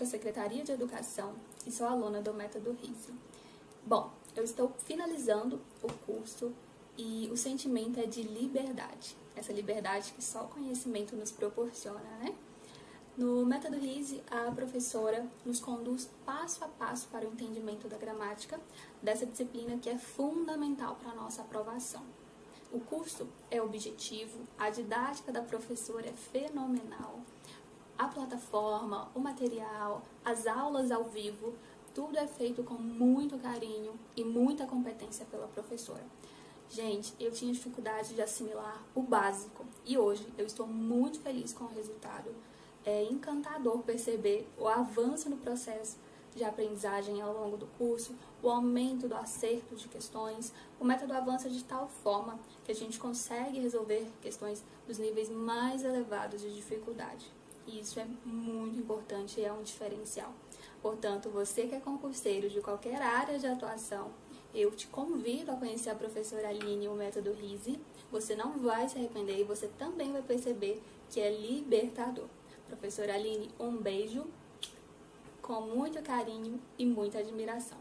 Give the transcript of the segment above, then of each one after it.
para a Secretaria de Educação e sou aluna do Método RISE. Bom, eu estou finalizando o curso e o sentimento é de liberdade. Essa liberdade que só o conhecimento nos proporciona, né? No Método RISE, a professora nos conduz passo a passo para o entendimento da gramática dessa disciplina que é fundamental para a nossa aprovação. O curso é objetivo, a didática da professora é fenomenal, a plataforma, o material, as aulas ao vivo, tudo é feito com muito carinho e muita competência pela professora. Gente, eu tinha dificuldade de assimilar o básico e hoje eu estou muito feliz com o resultado. É encantador perceber o avanço no processo de aprendizagem ao longo do curso, o aumento do acerto de questões. O método avança de tal forma que a gente consegue resolver questões dos níveis mais elevados de dificuldade. E isso é muito importante e é um diferencial. Portanto, você que é concurseiro de qualquer área de atuação, eu te convido a conhecer a professora Aline e o Método RISE. Você não vai se arrepender e você também vai perceber que é libertador. Professora Aline, um beijo com muito carinho e muita admiração.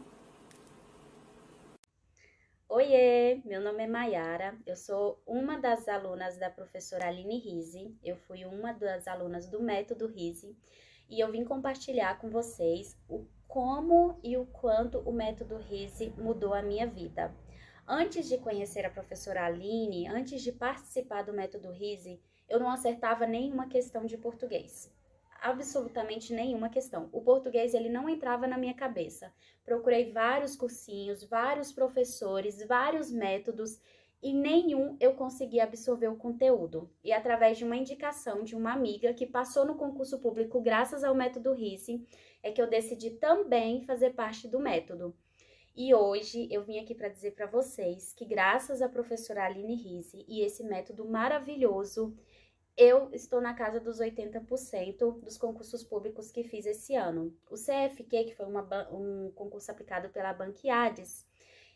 Oiê, meu nome é Maiara, eu sou uma das alunas da professora Aline RISE, eu fui uma das alunas do Método RISE e eu vim compartilhar com vocês o como e o quanto o Método RISE mudou a minha vida. Antes de conhecer a professora Aline, antes de participar do Método RISE, eu não acertava nenhuma questão de português. Absolutamente nenhuma questão. O português, ele não entrava na minha cabeça. Procurei vários cursinhos, vários professores, vários métodos e nenhum eu consegui absorver o conteúdo. E através de uma indicação de uma amiga que passou no concurso público graças ao Método RISE, é que eu decidi também fazer parte do método. E hoje eu vim aqui para dizer para vocês que graças à professora Aline RISE e esse método maravilhoso, eu estou na casa dos 80% dos concursos públicos que fiz esse ano. O CFQ, que foi um concurso aplicado pela Banquiades,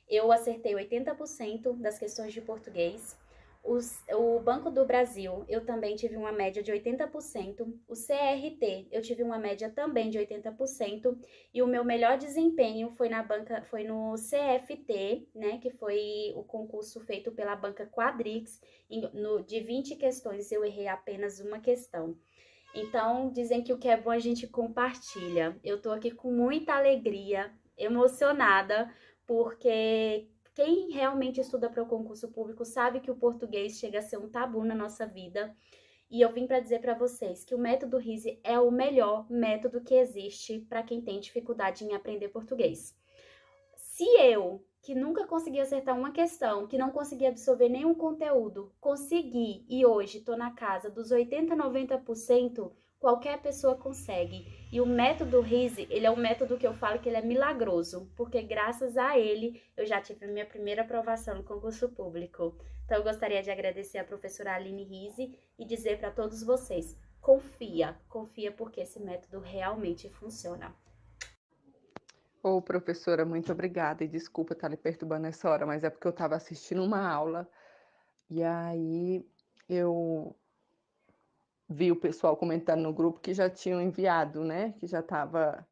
eu acertei 80% das questões de português. O Banco do Brasil, eu também tive uma média de 80%. O CRT, eu tive uma média também de 80%. E o meu melhor desempenho foi no CFT, né, que foi o concurso feito pela banca Quadrix. De 20 questões, eu errei apenas uma questão. Então, dizem que o que é bom a gente compartilha. Eu tô aqui com muita alegria, emocionada, porque quem realmente estuda para o concurso público sabe que o português chega a ser um tabu na nossa vida. E eu vim para dizer para vocês que o método RISE é o melhor método que existe para quem tem dificuldade em aprender português. Se eu, que nunca consegui acertar uma questão, que não consegui absorver nenhum conteúdo, consegui e hoje estou na casa dos 80, 90%, qualquer pessoa consegue. E o método RISE, ele é um método que eu falo que ele é milagroso, porque graças a ele eu já tive a minha primeira aprovação no concurso público. Então eu gostaria de agradecer a professora Aline RISE e dizer para todos vocês, confia porque esse método realmente funciona. Ô, professora, muito obrigada e desculpa estar lhe perturbando nessa hora, mas é porque eu estava assistindo uma aula e aí eu vi o pessoal comentando no grupo que já tinham enviado, né? Que já estava.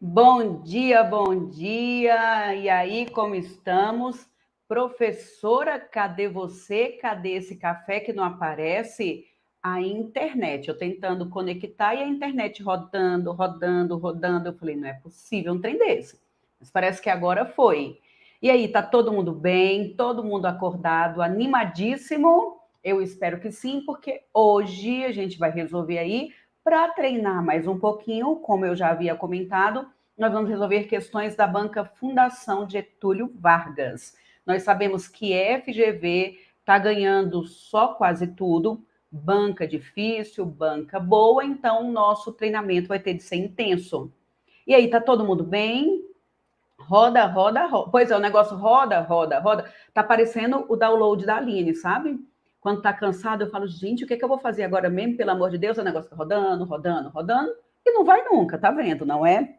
Bom dia, bom dia! E aí, como estamos? Professora, cadê você? Cadê esse café que não aparece? A internet, eu tentando conectar e a internet rodando, rodando, rodando. Eu falei, não é possível um trem desse. Mas parece que agora foi. E aí, tá todo mundo bem? Todo mundo acordado, animadíssimo? Eu espero que sim, porque hoje a gente vai resolver aí para treinar mais um pouquinho, como eu já havia comentado, nós vamos resolver questões da banca Fundação Getúlio Vargas. Nós sabemos que FGV está ganhando só quase tudo, banca difícil, banca boa, então o nosso treinamento vai ter de ser intenso. E aí, tá todo mundo bem? Roda, roda, roda. Pois é, o negócio roda, roda, roda. Tá parecendo o download da Aline, sabe? Quando tá cansado, eu falo, gente, o que é que eu vou fazer agora mesmo? Pelo amor de Deus, o negócio tá rodando, rodando, rodando, e não vai nunca, tá vendo, não é?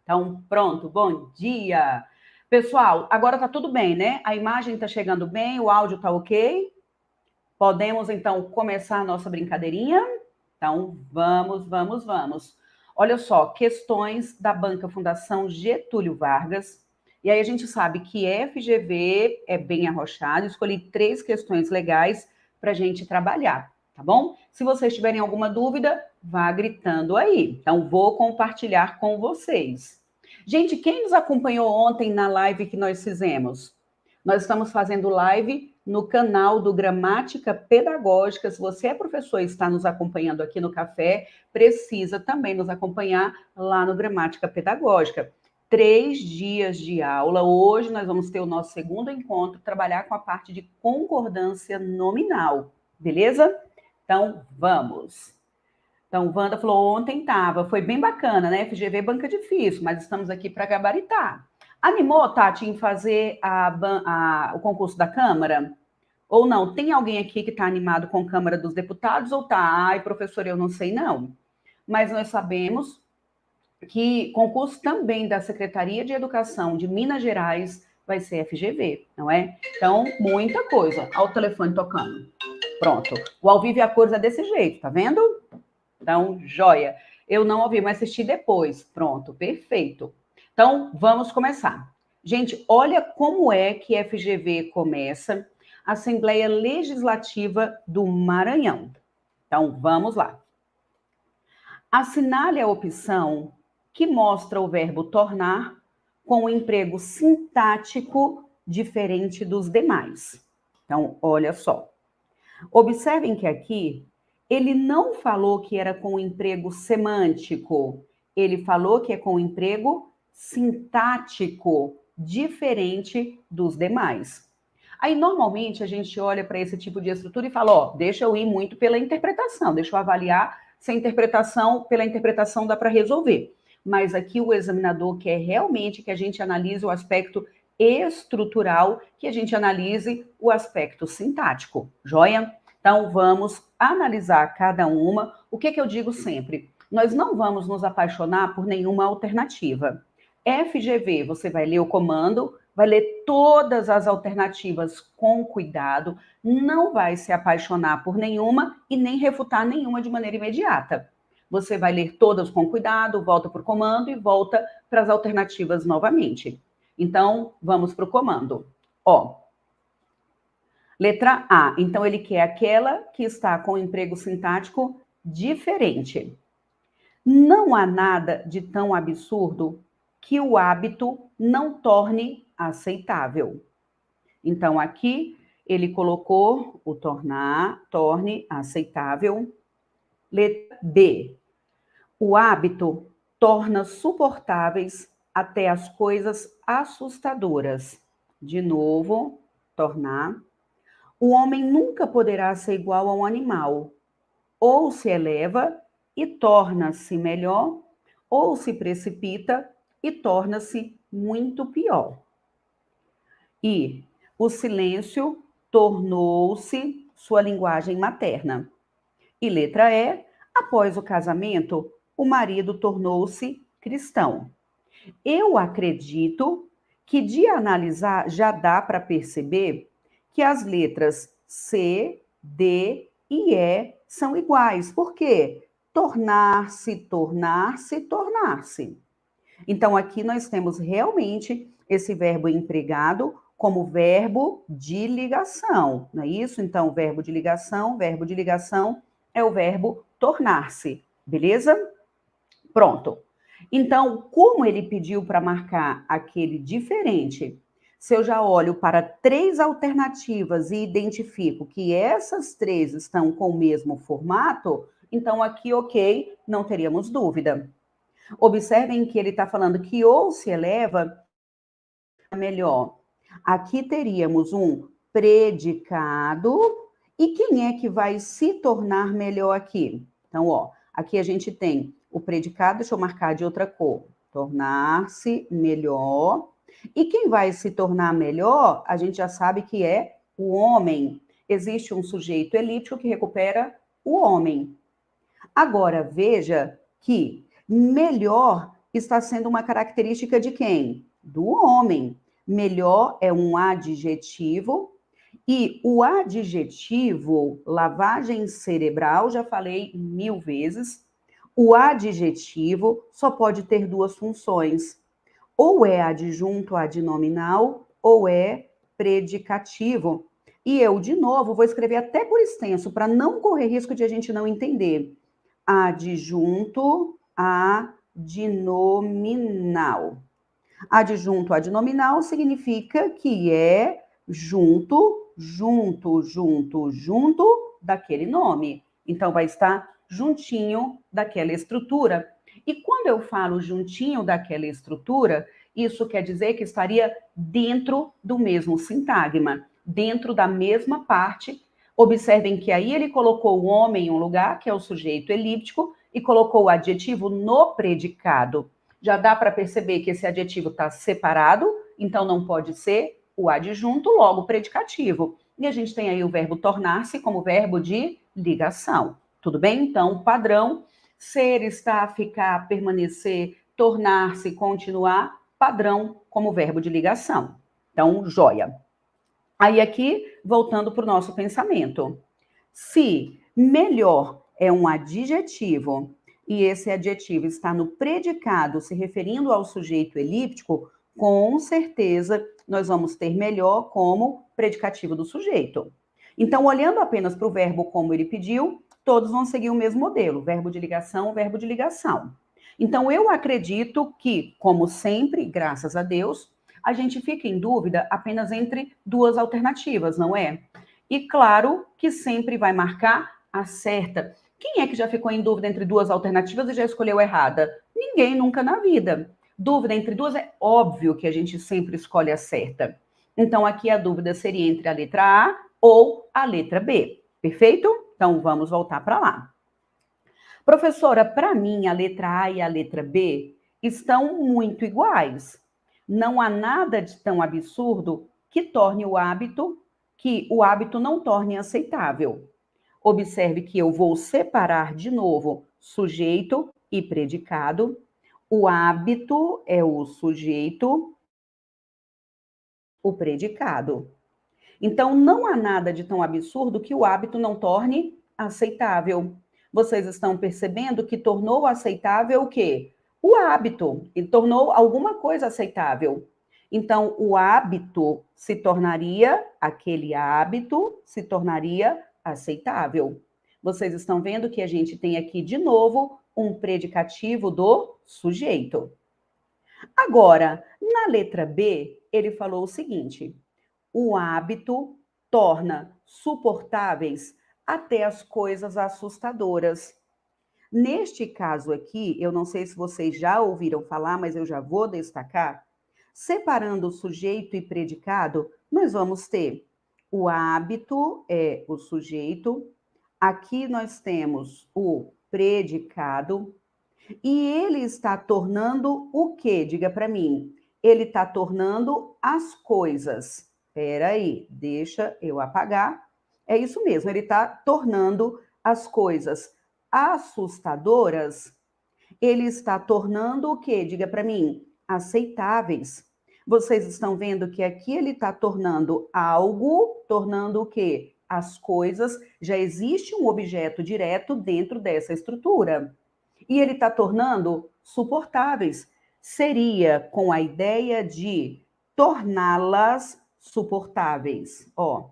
Então, pronto, bom dia. Pessoal, agora tá tudo bem, né? A imagem tá chegando bem, o áudio tá ok? Podemos, então, começar a nossa brincadeirinha? Então, vamos. Olha só, questões da Banca Fundação Getúlio Vargas. E aí a gente sabe que FGV é bem arrochado. Escolhi 3 questões legais para a gente trabalhar, tá bom? Se vocês tiverem alguma dúvida, vá gritando aí. Então, vou compartilhar com vocês. Gente, quem nos acompanhou ontem na live que nós fizemos? Nós estamos fazendo live no canal do Gramática Pedagógica. Se você é professor e está nos acompanhando aqui no café, precisa também nos acompanhar lá no Gramática Pedagógica. 3 dias de aula. Hoje nós vamos ter o nosso segundo encontro, trabalhar com a parte de concordância nominal, beleza? Então, vamos. Então, Wanda falou, ontem foi bem bacana, né? FGV banca difícil, mas estamos aqui para gabaritar. Animou, Tati, em fazer o concurso da Câmara? Ou não? Tem alguém aqui que está animado com a Câmara dos Deputados ou tá? Ai, professor, eu não sei não. Mas nós sabemos que concurso também da Secretaria de Educação de Minas Gerais vai ser FGV, não é? Então, muita coisa. Olha o telefone tocando. Pronto. O ao vivo e a cores é desse jeito, tá vendo? Então, joia. Eu não ouvi, mas assisti depois. Pronto, perfeito. Então, vamos começar. Gente, olha como é que FGV começa. Assembleia Legislativa do Maranhão. Então, vamos lá. Assinale a opção que mostra o verbo tornar com um emprego sintático diferente dos demais. Então, olha só. Observem que aqui ele não falou que era com emprego semântico, ele falou que é com emprego sintático, diferente dos demais. Aí, normalmente, a gente olha para esse tipo de estrutura e fala, ó, deixa eu ir muito pela interpretação, deixa eu avaliar se a interpretação, pela interpretação dá para resolver. Mas aqui o examinador quer realmente que a gente analise o aspecto estrutural, que a gente analise o aspecto sintático, joia? Então, vamos analisar cada uma. O que eu digo sempre? Nós não vamos nos apaixonar por nenhuma alternativa. FGV, você vai ler o comando, vai ler todas as alternativas com cuidado, não vai se apaixonar por nenhuma e nem refutar nenhuma de maneira imediata. Você vai ler todas com cuidado, volta para o comando e volta para as alternativas novamente. Então, vamos para o comando. Ó, letra A. Então, ele quer aquela que está com emprego sintático diferente. Não há nada de tão absurdo que o hábito não torne aceitável. Então, aqui ele colocou o torne aceitável. Letra B. O hábito torna suportáveis até as coisas assustadoras. De novo, tornar. O homem nunca poderá ser igual a um animal. Ou se eleva e torna-se melhor, ou se precipita e torna-se muito pior. E o silêncio tornou-se sua linguagem materna. E letra E, após o casamento, o marido tornou-se cristão. Eu acredito que de analisar já dá para perceber que as letras C, D e E são iguais. Por quê? Tornar-se, tornar-se, tornar-se. Então, aqui nós temos realmente esse verbo empregado como verbo de ligação, não é isso? Então, verbo de ligação é o verbo tornar-se, beleza? Pronto. Então, como ele pediu para marcar aquele diferente, se eu já olho para 3 alternativas e identifico que essas 3 estão com o mesmo formato, então aqui, ok, não teríamos dúvida. Observem que ele está falando que ou se eleva, melhor. Aqui teríamos um predicado. E quem é que vai se tornar melhor aqui? Então, ó, aqui a gente tem o predicado, deixa eu marcar de outra cor. Tornar-se melhor. E quem vai se tornar melhor, a gente já sabe que é o homem. Existe um sujeito elíptico que recupera o homem. Agora, veja que melhor está sendo uma característica de quem? Do homem. Melhor é um adjetivo E o adjetivo, lavagem cerebral, já falei 1000 vezes, o adjetivo só pode ter duas funções. Ou é adjunto adnominal, ou é predicativo. E eu, de novo, vou escrever até por extenso, para não correr risco de a gente não entender. Adjunto adnominal. Adjunto adnominal significa que é junto daquele nome. Então, vai estar juntinho daquela estrutura. E quando eu falo juntinho daquela estrutura, isso quer dizer que estaria dentro do mesmo sintagma, dentro da mesma parte. Observem que aí ele colocou o homem em um lugar, que é o sujeito elíptico, e colocou o adjetivo no predicado. Já dá para perceber que esse adjetivo está separado, então não pode ser o adjunto, logo predicativo. E a gente tem aí o verbo tornar-se como verbo de ligação. Tudo bem? Então, padrão, ser, estar, ficar, permanecer, tornar-se, continuar, padrão como verbo de ligação. Então, joia. Aí aqui, voltando para o nosso pensamento. Se melhor é um adjetivo e esse adjetivo está no predicado se referindo ao sujeito elíptico, com certeza nós vamos ter melhor como predicativo do sujeito. Então, olhando apenas para o verbo como ele pediu, todos vão seguir o mesmo modelo, verbo de ligação, verbo de ligação. Então, eu acredito que, como sempre, graças a Deus, a gente fica em dúvida apenas entre duas alternativas, não é? E claro que sempre vai marcar a certa. Quem é que já ficou em dúvida entre duas alternativas e já escolheu errada? Ninguém nunca na vida. Dúvida entre duas é óbvio que a gente sempre escolhe a certa. Então, aqui a dúvida seria entre a letra A ou a letra B. Perfeito? Então, vamos voltar para lá. Professora, para mim, a letra A e a letra B estão muito iguais. Não há nada de tão absurdo que o hábito não torne aceitável. Observe que eu vou separar de novo sujeito e predicado. O hábito é o sujeito, o predicado. Então, não há nada de tão absurdo que o hábito não torne aceitável. Vocês estão percebendo que tornou aceitável o quê? O hábito. Ele tornou alguma coisa aceitável. Então, o hábito se tornaria, aquele hábito se tornaria aceitável. Vocês estão vendo que a gente tem aqui, de novo, um predicativo do sujeito. Agora, na letra B, ele falou o seguinte: o hábito torna suportáveis até as coisas assustadoras. Neste caso aqui, eu não sei se vocês já ouviram falar, mas eu já vou destacar. Separando o sujeito e predicado, nós vamos ter o hábito é o sujeito, aqui nós temos o predicado, e ele está tornando o quê? Diga para mim. Ele está tornando as coisas. Espera aí, deixa eu apagar. É isso mesmo, ele está tornando as coisas assustadoras. Ele está tornando o quê? Diga para mim. Aceitáveis. Vocês estão vendo que aqui ele está tornando algo, tornando o quê? As coisas, já existe um objeto direto dentro dessa estrutura. E ele está tornando suportáveis. Seria com a ideia de torná-las suportáveis. Ó,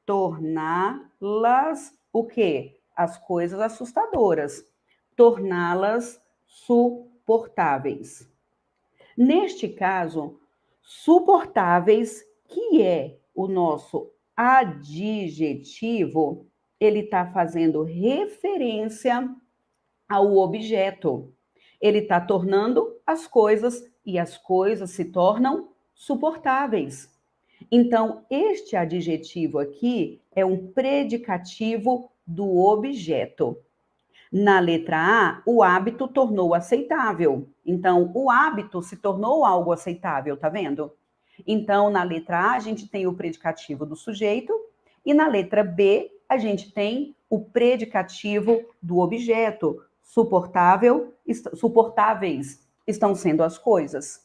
torná-las o quê? As coisas assustadoras. Torná-las suportáveis. Neste caso, suportáveis, que é o nosso adjetivo, ele está fazendo referência ao objeto. Ele está tornando as coisas e as coisas se tornam suportáveis. Então, este adjetivo aqui é um predicativo do objeto. Na letra A, o hábito tornou aceitável. Então, o hábito se tornou algo aceitável, tá vendo? Então, na letra A, a gente tem o predicativo do sujeito e na letra B, a gente tem o predicativo do objeto. Suportáveis estão sendo as coisas.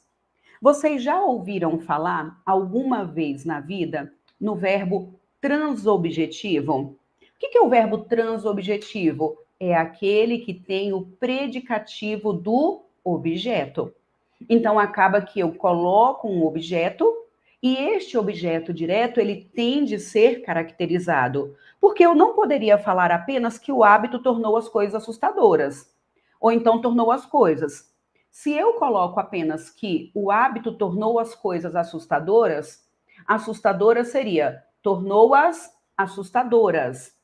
Vocês já ouviram falar alguma vez na vida no verbo transobjetivo. O que é o verbo transobjetivo? É aquele que tem o predicativo do objeto. Então, acaba que eu coloco um objeto e este objeto direto, ele tem de ser caracterizado. Porque eu não poderia falar apenas que o hábito tornou as coisas assustadoras. Ou então tornou as coisas. Se eu coloco apenas que o hábito tornou as coisas assustadoras, assustadora seria tornou-as assustadoras.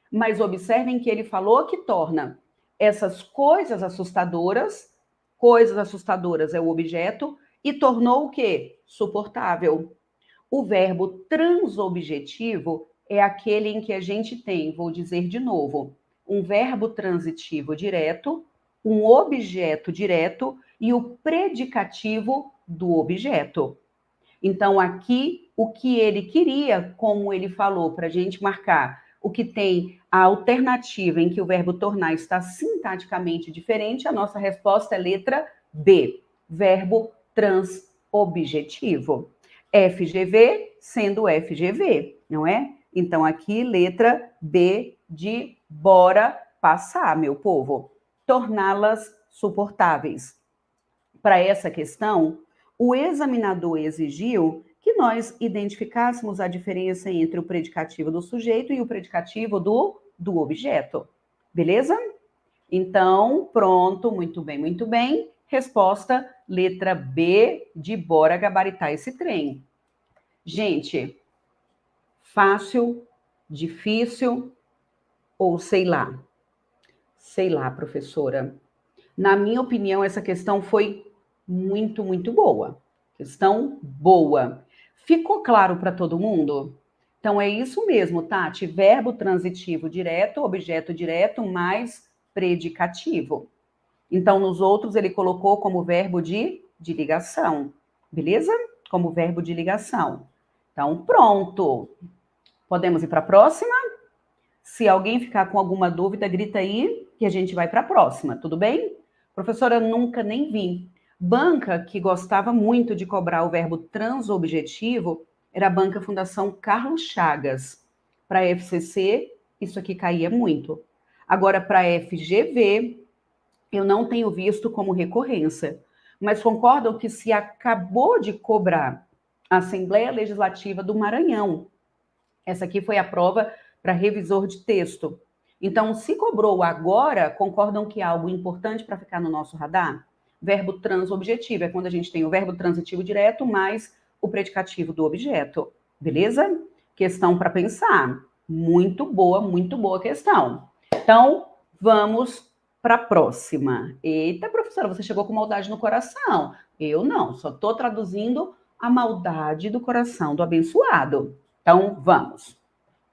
Mas observem que ele falou que torna essas coisas assustadoras é o objeto, e tornou o quê? Suportável. O verbo transobjetivo é aquele em que a gente tem, vou dizer de novo, um verbo transitivo direto, um objeto direto e o predicativo do objeto. Então, aqui, o que ele queria, como ele falou, para a gente marcar o que tem a alternativa em que o verbo tornar está sintaticamente diferente, a nossa resposta é letra B, verbo transobjetivo. FGV sendo FGV, não é? Então, aqui, letra B de bora passar, meu povo. Torná-las suportáveis. Para essa questão, o examinador exigiu que nós identificássemos a diferença entre o predicativo do sujeito e o predicativo do objeto. Beleza? Então, pronto, muito bem, muito bem. Resposta, letra B de bora gabaritar esse trem. Gente, fácil, difícil ou sei lá? Sei lá, professora. Na minha opinião, essa questão foi muito, muito boa. Questão boa. Ficou claro para todo mundo? Então, é isso mesmo, Tati. Verbo transitivo direto, objeto direto, mais predicativo. Então, nos outros, ele colocou como verbo de ligação. Beleza? Como verbo de ligação. Então, pronto. Podemos ir para a próxima? Se alguém ficar com alguma dúvida, grita aí que a gente vai para a próxima, tudo bem? Professora, eu nunca nem vi. Banca que gostava muito de cobrar o verbo transobjetivo era a Banca Fundação Carlos Chagas. Para a FCC, isso aqui caía muito. Agora, para a FGV, eu não tenho visto como recorrência. Mas concordam que se acabou de cobrar a Assembleia Legislativa do Maranhão. Essa aqui foi a prova para revisor de texto. Então, se cobrou agora, concordam que é algo importante para ficar no nosso radar? Verbo transobjetivo é quando a gente tem o verbo transitivo direto mais o predicativo do objeto. Beleza? Questão para pensar. Muito boa questão. Então, vamos para a próxima. Eita, professora, você chegou com maldade no coração. Eu não, só estou traduzindo a maldade do coração do abençoado. Então, vamos.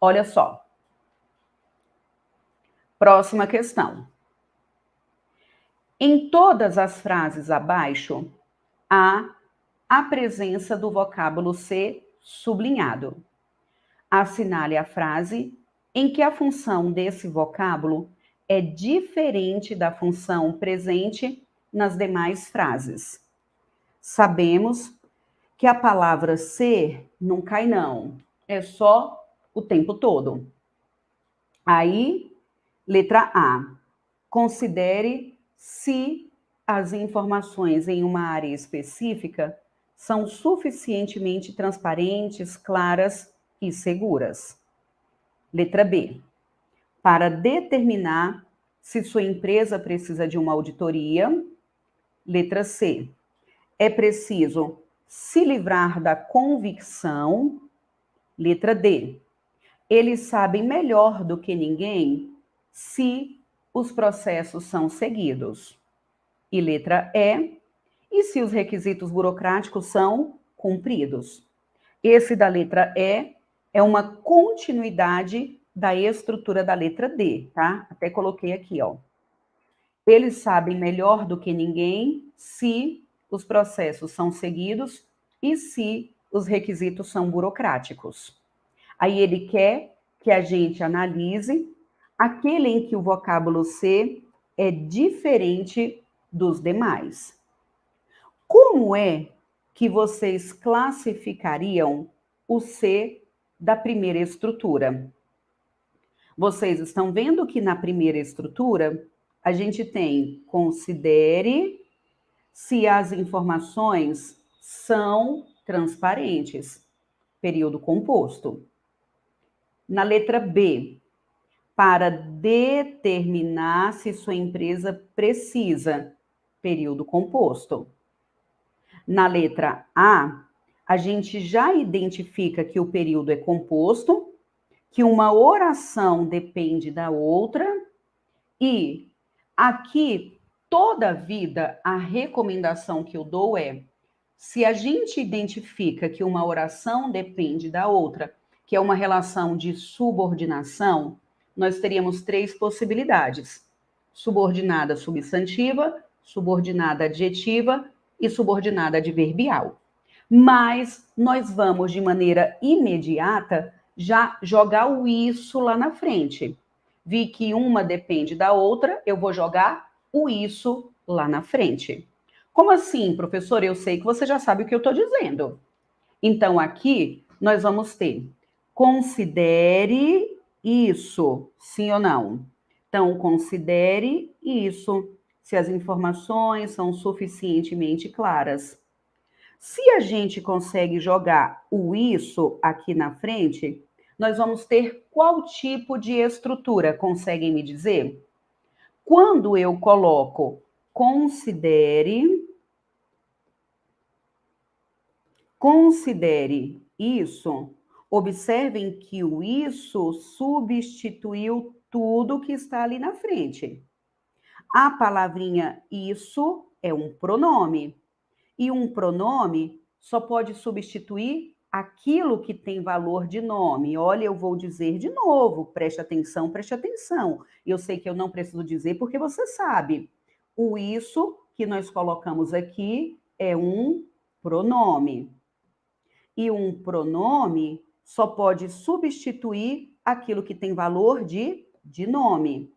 Olha só. Próxima questão. Em todas as frases abaixo, há a presença do vocábulo ser sublinhado. Assinale a frase em que a função desse vocábulo é diferente da função presente nas demais frases. Sabemos que a palavra ser não cai não, é só o tempo todo. Aí, letra A. Considere se as informações em uma área específica são suficientemente transparentes, claras e seguras. Letra B. Para determinar se sua empresa precisa de uma auditoria. Letra C. É preciso se livrar da convicção. Letra D. Eles sabem melhor do que ninguém se os processos são seguidos. E letra E. E se os requisitos burocráticos são cumpridos. Esse da letra E é uma continuidade da estrutura da letra D, tá? Até coloquei aqui, ó. Eles sabem melhor do que ninguém se os processos são seguidos e se os requisitos são burocráticos. Aí ele quer que a gente analise aquele em que o vocábulo ser é diferente dos demais. Como é que vocês classificariam o ser da primeira estrutura. Vocês estão vendo que na primeira estrutura a gente tem considere se as informações são transparentes, período composto. Na letra B, para determinar se sua empresa precisa, período composto. Na letra A gente já identifica que o período é composto, que uma oração depende da outra, e aqui, toda a vida, a recomendação que eu dou é, se a gente identifica que uma oração depende da outra, que é uma relação de subordinação, nós teríamos 3 possibilidades: subordinada substantiva, subordinada adjetiva e subordinada adverbial. Mas nós vamos, de maneira imediata, já jogar o isso lá na frente. Vi que uma depende da outra, eu vou jogar o isso lá na frente. Como assim, professor? Eu sei que você já sabe o que eu estou dizendo. Então, aqui, nós vamos ter considere isso, sim ou não? Então, considere isso, se as informações são suficientemente claras. Se a gente consegue jogar o isso aqui na frente, nós vamos ter qual tipo de estrutura? Conseguem me dizer? Quando eu coloco considere isso, observem que o isso substituiu tudo que está ali na frente. A palavrinha isso é um pronome. E um pronome só pode substituir aquilo que tem valor de nome. Olha, eu vou dizer de novo, preste atenção, preste atenção. Eu sei que eu não preciso dizer porque você sabe. O isso que nós colocamos aqui é um pronome. E um pronome só pode substituir aquilo que tem valor de nome.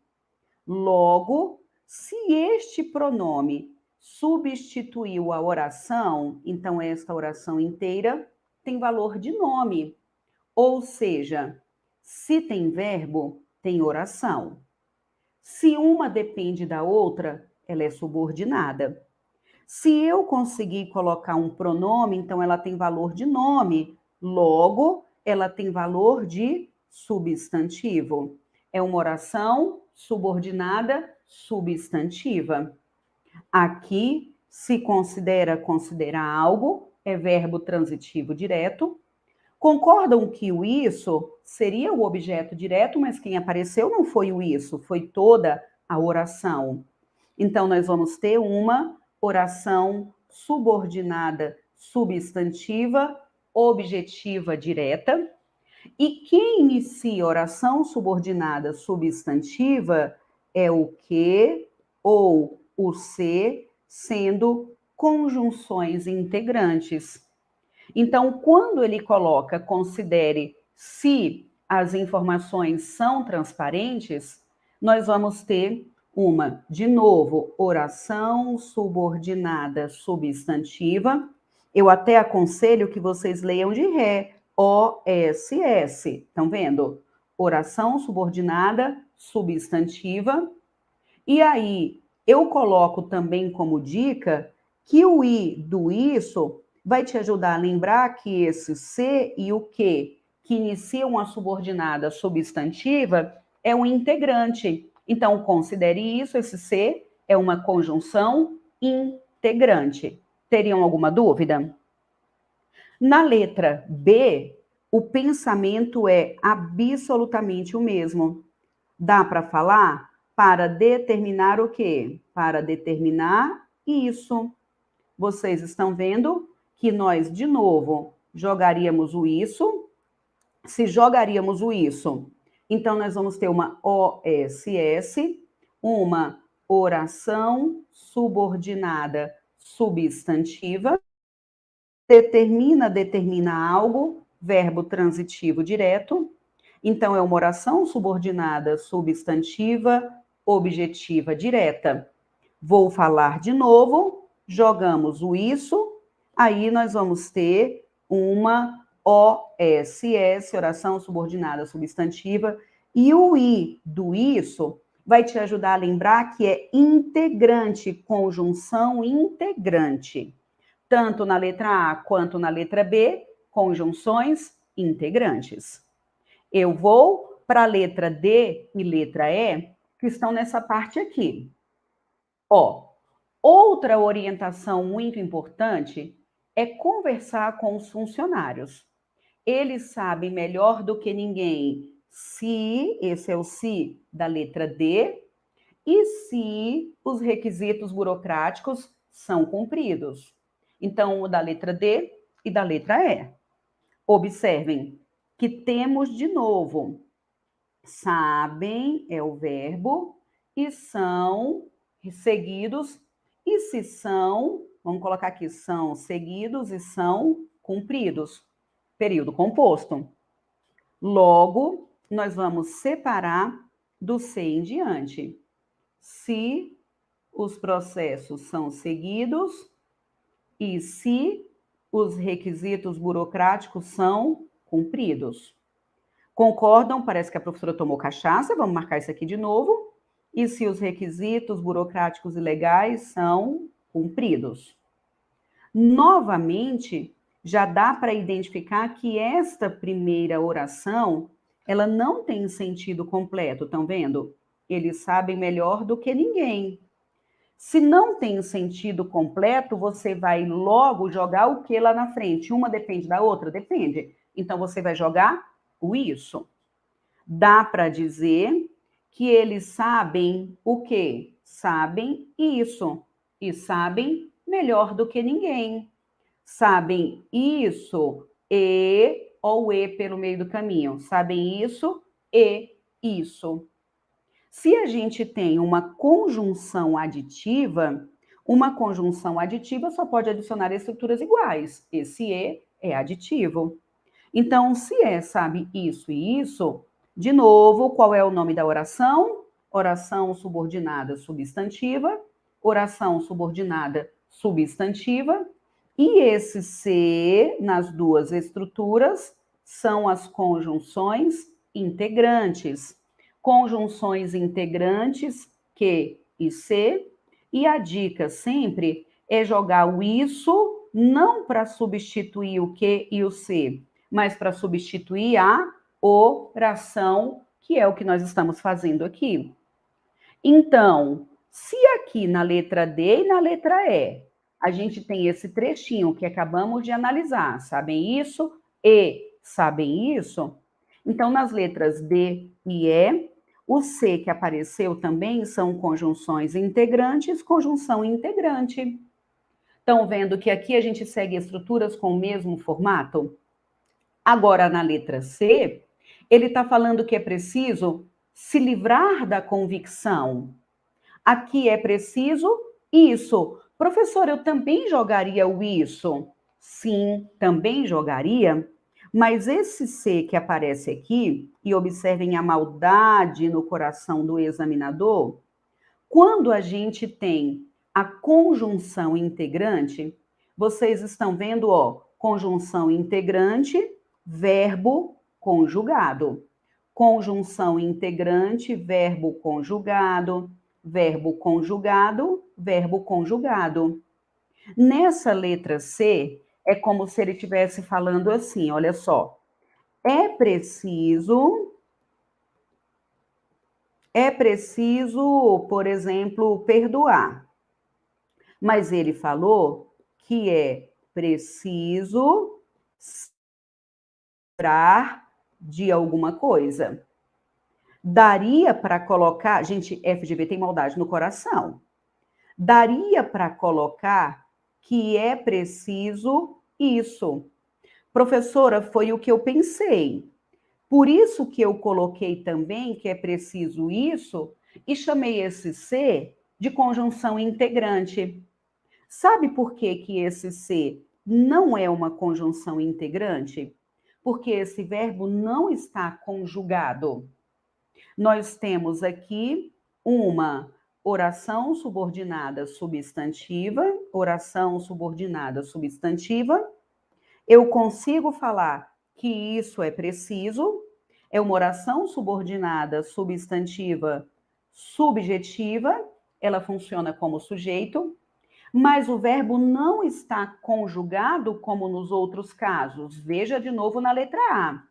Logo, se este pronome substituiu a oração, então esta oração inteira tem valor de nome. Ou seja, se tem verbo, tem oração. Se uma depende da outra, ela é subordinada. Se eu conseguir colocar um pronome, então ela tem valor de nome, logo ela tem valor de substantivo. É uma oração subordinada substantiva. Aqui, se considera algo, é verbo transitivo direto. Concordam que o isso seria o objeto direto, mas quem apareceu não foi o isso, foi toda a oração. Então, nós vamos ter uma oração subordinada substantiva, objetiva direta. E quem inicia oração subordinada substantiva é o que ou o se, sendo conjunções integrantes. Então, quando ele coloca considere se as informações são transparentes, nós vamos ter uma, de novo, oração subordinada substantiva. Eu até aconselho que vocês leiam de ré, OSS. Estão vendo? Oração subordinada substantiva. E aí, eu coloco também como dica que o i do isso vai te ajudar a lembrar que esse se e o que iniciam a subordinada substantiva é um integrante. Então, considere isso, esse se é uma conjunção integrante. Teriam alguma dúvida? Na letra B, o pensamento é absolutamente o mesmo. Dá para falar? Para determinar o quê? Para determinar isso. Vocês estão vendo que nós, de novo, jogaríamos o isso. Se jogaríamos o isso, então nós vamos ter uma OSS, uma oração subordinada substantiva. Determina algo, verbo transitivo direto. Então, é uma oração subordinada substantiva, objetiva direta. Vou falar de novo, jogamos o isso, aí nós vamos ter uma OSS, oração subordinada substantiva, e o I do isso vai te ajudar a lembrar que é integrante, conjunção integrante. Tanto na letra A quanto na letra B, conjunções integrantes. Eu vou para a letra D e letra E, que estão nessa parte aqui. Ó, outra orientação muito importante é conversar com os funcionários. Eles sabem melhor do que ninguém se, esse é o se da letra D, e se os requisitos burocráticos são cumpridos. Então, o da letra D e da letra E. Observem que temos de novo, sabem é o verbo e são seguidos, e se são, vamos colocar aqui, são seguidos e são cumpridos. Período composto. Logo, nós vamos separar do C em diante. Se os processos são seguidos e se os requisitos burocráticos são cumpridos. Concordam? Parece que a professora tomou cachaça, vamos marcar isso aqui de novo. E se os requisitos burocráticos e legais são cumpridos. Novamente, já dá para identificar que esta primeira oração, ela não tem sentido completo, estão vendo? Eles sabem melhor do que ninguém. Se não tem sentido completo, você vai logo jogar o que lá na frente? Uma depende da outra? Depende. Então, você vai jogar o isso. Dá para dizer que eles sabem o quê? Sabem isso. E sabem melhor do que ninguém. Sabem isso e, ou o e pelo meio do caminho. Sabem isso e isso. Se a gente tem uma conjunção aditiva só pode adicionar estruturas iguais. Esse e é aditivo. Então, se é, sabe, isso e isso, de novo, qual é o nome da oração? Oração subordinada substantiva, oração subordinada substantiva, e esse se, nas duas estruturas, são as conjunções integrantes. Conjunções integrantes, que e se, e a dica sempre é jogar o isso, não para substituir o que e o se, mas para substituir a oração, que é o que nós estamos fazendo aqui. Então, se aqui na letra D e na letra E, a gente tem esse trechinho que acabamos de analisar, sabem isso e sabem isso? Então, nas letras D e E, o C que apareceu também são conjunções integrantes, conjunção integrante. Estão vendo que aqui a gente segue estruturas com o mesmo formato? Agora, na letra C, ele está falando que é preciso se livrar da convicção. Aqui é preciso isso. Professor, eu também jogaria o isso? Sim, também jogaria. Mas esse C que aparece aqui, e observem a maldade no coração do examinador, quando a gente tem a conjunção integrante, vocês estão vendo, ó, conjunção integrante, verbo conjugado. Conjunção integrante, verbo conjugado, verbo conjugado, verbo conjugado. Nessa letra C, é como se ele estivesse falando assim, olha só. É preciso, por exemplo, perdoar. Mas ele falou que é preciso lembrar de alguma coisa. Daria para colocar, gente, FGV tem maldade no coração. Daria para colocar que é preciso isso. Professora, foi o que eu pensei. Por isso que eu coloquei também que é preciso isso e chamei esse C de conjunção integrante. Sabe por que que esse C não é uma conjunção integrante? Porque esse verbo não está conjugado. Nós temos aqui uma oração subordinada substantiva, oração subordinada substantiva. Eu consigo falar que isso é preciso, é uma oração subordinada substantiva subjetiva, ela funciona como sujeito, mas o verbo não está conjugado como nos outros casos. Veja de novo na letra A.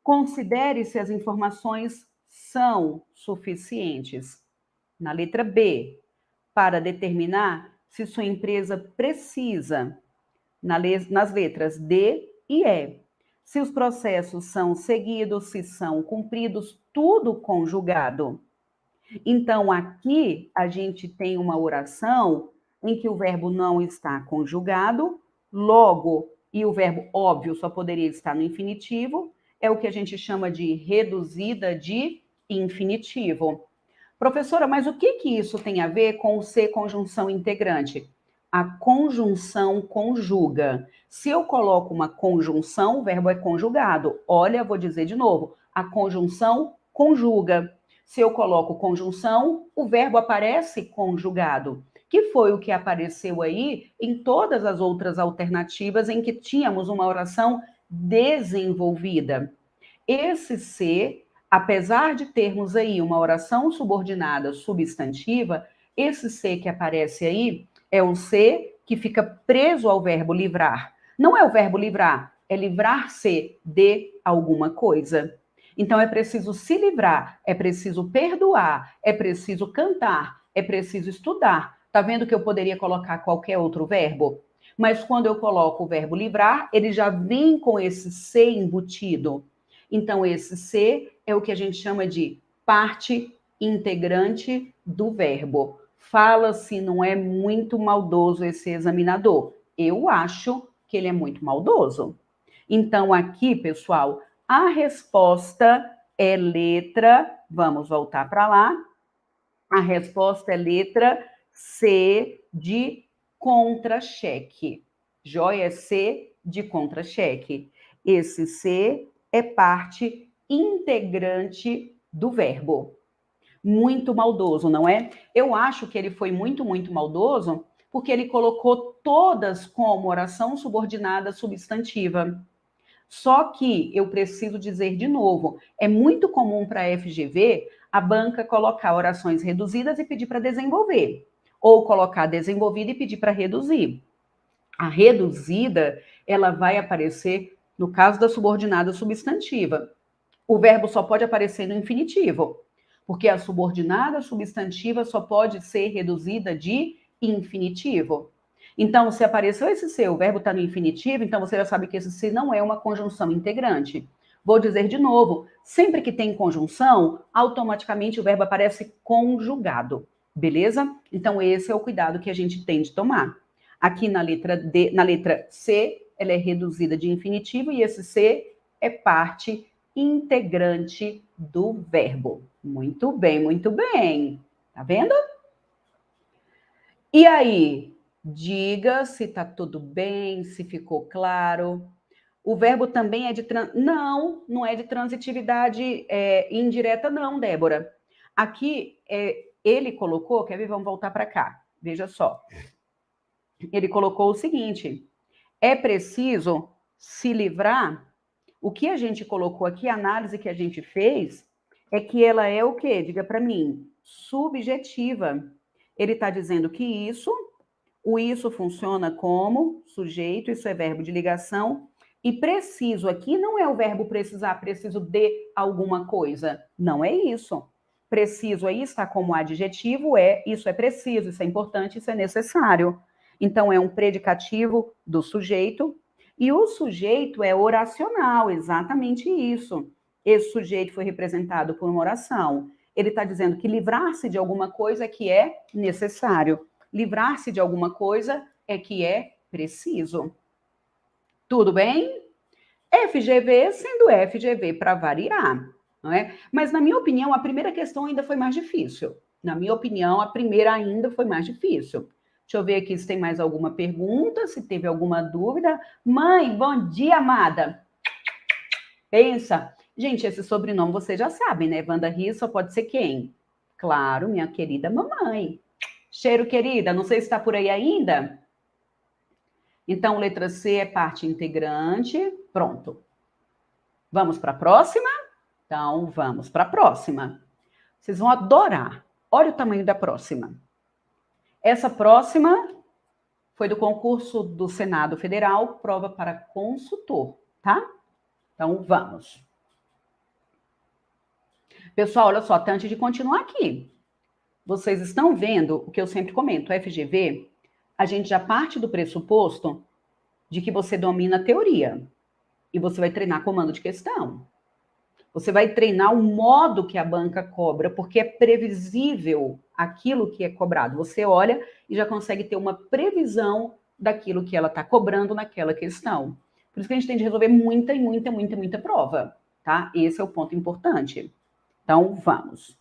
Considere se as informações são suficientes. Na letra B, para determinar se sua empresa precisa. Nas letras D e E. Se os processos são seguidos, se são cumpridos, tudo conjugado. Então, aqui a gente tem uma oração em que o verbo não está conjugado, logo, e o verbo óbvio só poderia estar no infinitivo, é o que a gente chama de reduzida de infinitivo. Professora, mas o que isso tem a ver com o ser conjunção integrante? A conjunção conjuga. Se eu coloco uma conjunção, o verbo é conjugado. Olha, vou dizer de novo, a conjunção conjuga. Se eu coloco conjunção, o verbo aparece conjugado, que foi o que apareceu aí em todas as outras alternativas em que tínhamos uma oração desenvolvida. Esse ser, apesar de termos aí uma oração subordinada substantiva, esse ser que aparece aí é um ser que fica preso ao verbo livrar. Não é o verbo livrar, é livrar-se de alguma coisa. Então é preciso se livrar, é preciso perdoar, é preciso cantar, é preciso estudar. Tá vendo que eu poderia colocar qualquer outro verbo? Mas quando eu coloco o verbo livrar, ele já vem com esse ser embutido. Então esse ser é o que a gente chama de parte integrante do verbo. Fala-se, não é muito maldoso esse examinador. Eu acho que ele é muito maldoso. Então aqui, pessoal, a resposta é letra, vamos voltar para lá. A resposta é letra C de contra-cheque. Joia, C de contra-cheque. Esse C é parte integrante do verbo. Muito maldoso, não é? Eu acho que ele foi muito maldoso porque ele colocou todas como oração subordinada substantiva. Só que eu preciso dizer de novo, é muito comum para a FGV a banca colocar orações reduzidas e pedir para desenvolver, ou colocar desenvolvida e pedir para reduzir. A reduzida, ela vai aparecer no caso da subordinada substantiva. O verbo só pode aparecer no infinitivo, porque a subordinada substantiva só pode ser reduzida de infinitivo. Então, se apareceu esse ser, o verbo está no infinitivo, então você já sabe que esse ser não é uma conjunção integrante. Vou dizer de novo, sempre que tem conjunção, automaticamente o verbo aparece conjugado, beleza? Então, esse é o cuidado que a gente tem de tomar. Aqui na letra D, na letra C, ela é reduzida de infinitivo e esse ser é parte integrante do verbo. Muito bem. Tá vendo? E aí? Diga se está tudo bem, se ficou claro. O verbo também é de... Não é de transitividade indireta não, Débora. Aqui, ele colocou... Quer ver? Vamos voltar para cá. Veja só. Ele colocou o seguinte. É preciso se livrar... O que a gente colocou aqui, a análise que a gente fez, é que ela é o quê? Diga para mim. Subjetiva. Ele está dizendo que isso... O isso funciona como sujeito, isso é verbo de ligação. E preciso aqui não é o verbo precisar, preciso de alguma coisa. Não é isso. Preciso aí está como adjetivo, isso é preciso, isso é importante, isso é necessário. Então é um predicativo do sujeito. E o sujeito é oracional, exatamente isso. Esse sujeito foi representado por uma oração. Ele está dizendo que livrar-se de alguma coisa que é necessário. Livrar-se de alguma coisa é que é preciso. Tudo bem? FGV sendo FGV para variar, não é? Mas, na minha opinião, a primeira questão ainda foi mais difícil. Na minha opinião, a primeira ainda foi mais difícil. Deixa eu ver aqui se tem mais alguma pergunta, se teve alguma dúvida. Mãe, bom dia, amada. Pensa. Gente, esse sobrenome vocês já sabem, né? Wanda Ries só pode ser quem? Claro, minha querida mamãe. Cheiro, querida, não sei se está por aí ainda. Então, letra C é parte integrante. Pronto. Vamos para a próxima? Então, vamos para a próxima. Vocês vão adorar. Olha o tamanho da próxima. Essa próxima foi do concurso do Senado Federal, prova para consultor, tá? Então, vamos. Pessoal, olha só, antes de continuar aqui, vocês estão vendo o que eu sempre comento, o FGV, a gente já parte do pressuposto de que você domina a teoria e você vai treinar comando de questão. Você vai treinar o modo que a banca cobra, porque é previsível aquilo que é cobrado. Você olha e já consegue ter uma previsão daquilo que ela está cobrando naquela questão. Por isso que a gente tem de resolver muita prova, tá? Esse é o ponto importante. Então, vamos.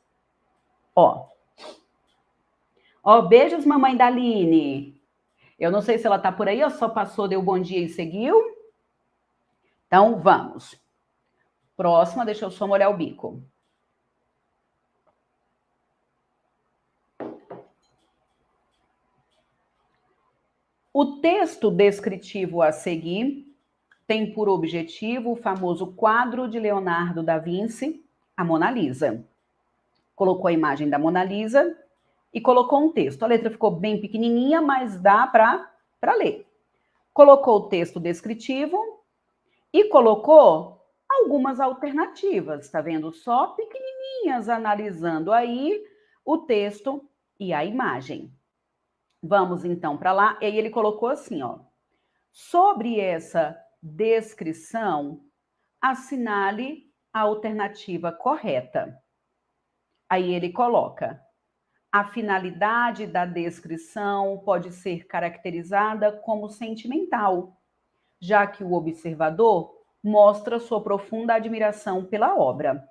Ó, beijos, mamãe da Aline. Eu não sei se ela tá por aí ou só passou, deu bom dia e seguiu. Então, vamos. Próxima, deixa eu só molhar o bico. O texto descritivo a seguir tem por objetivo o famoso quadro de Leonardo da Vinci, a Mona Lisa. Colocou a imagem da Mona Lisa e colocou um texto. A letra ficou bem pequenininha, mas dá para ler. Colocou o texto descritivo e colocou algumas alternativas, tá vendo? Só pequenininhas, analisando aí o texto e a imagem. Vamos então para lá. E aí ele colocou assim, ó. Sobre essa descrição, assinale a alternativa correta. Aí ele coloca: a finalidade da descrição pode ser caracterizada como sentimental, já que o observador mostra sua profunda admiração pela obra.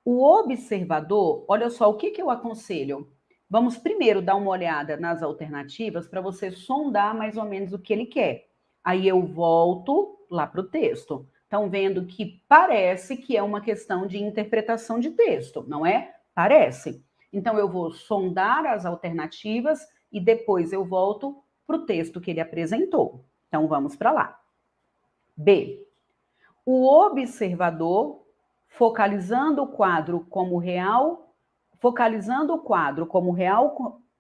O observador, olha só, o que eu aconselho? Vamos primeiro dar uma olhada nas alternativas para você sondar mais ou menos o que ele quer. Aí eu volto lá para o texto. Estão vendo que parece que é uma questão de interpretação de texto, não é? Parece. Então eu vou sondar as alternativas e depois eu volto para o texto que ele apresentou. Então vamos para lá. B. O observador, focalizando o quadro como real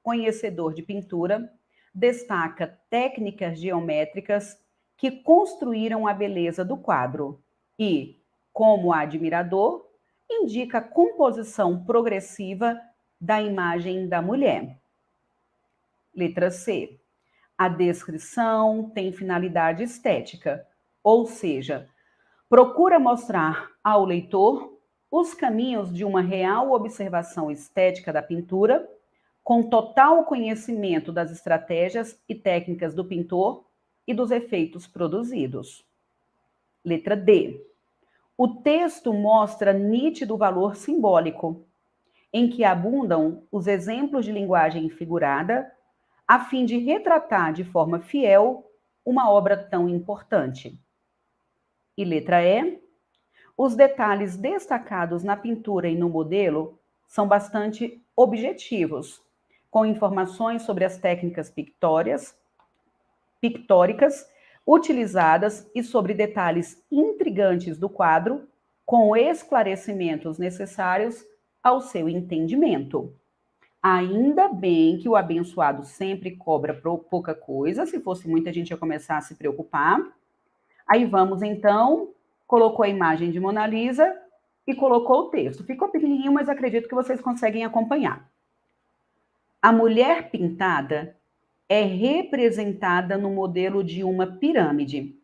conhecedor de pintura, destaca técnicas geométricas que construíram a beleza do quadro e, como admirador, indica a composição progressiva da imagem da mulher. Letra C. A descrição tem finalidade estética, ou seja, procura mostrar ao leitor os caminhos de uma real observação estética da pintura, com total conhecimento das estratégias e técnicas do pintor e dos efeitos produzidos. Letra D. O texto mostra nítido valor simbólico, em que abundam os exemplos de linguagem figurada, a fim de retratar de forma fiel uma obra tão importante. E letra E. Os detalhes destacados na pintura e no modelo são bastante objetivos, com informações sobre as técnicas pictóricas utilizadas e sobre detalhes intrigantes do quadro, com esclarecimentos necessários ao seu entendimento. Ainda bem que o abençoado sempre cobra pouca coisa, se fosse muita a gente ia começar a se preocupar. Aí vamos então, colocou a imagem de Mona Lisa e colocou o texto. Ficou pequenininho, mas acredito que vocês conseguem acompanhar. A mulher pintada é representada no modelo de uma pirâmide,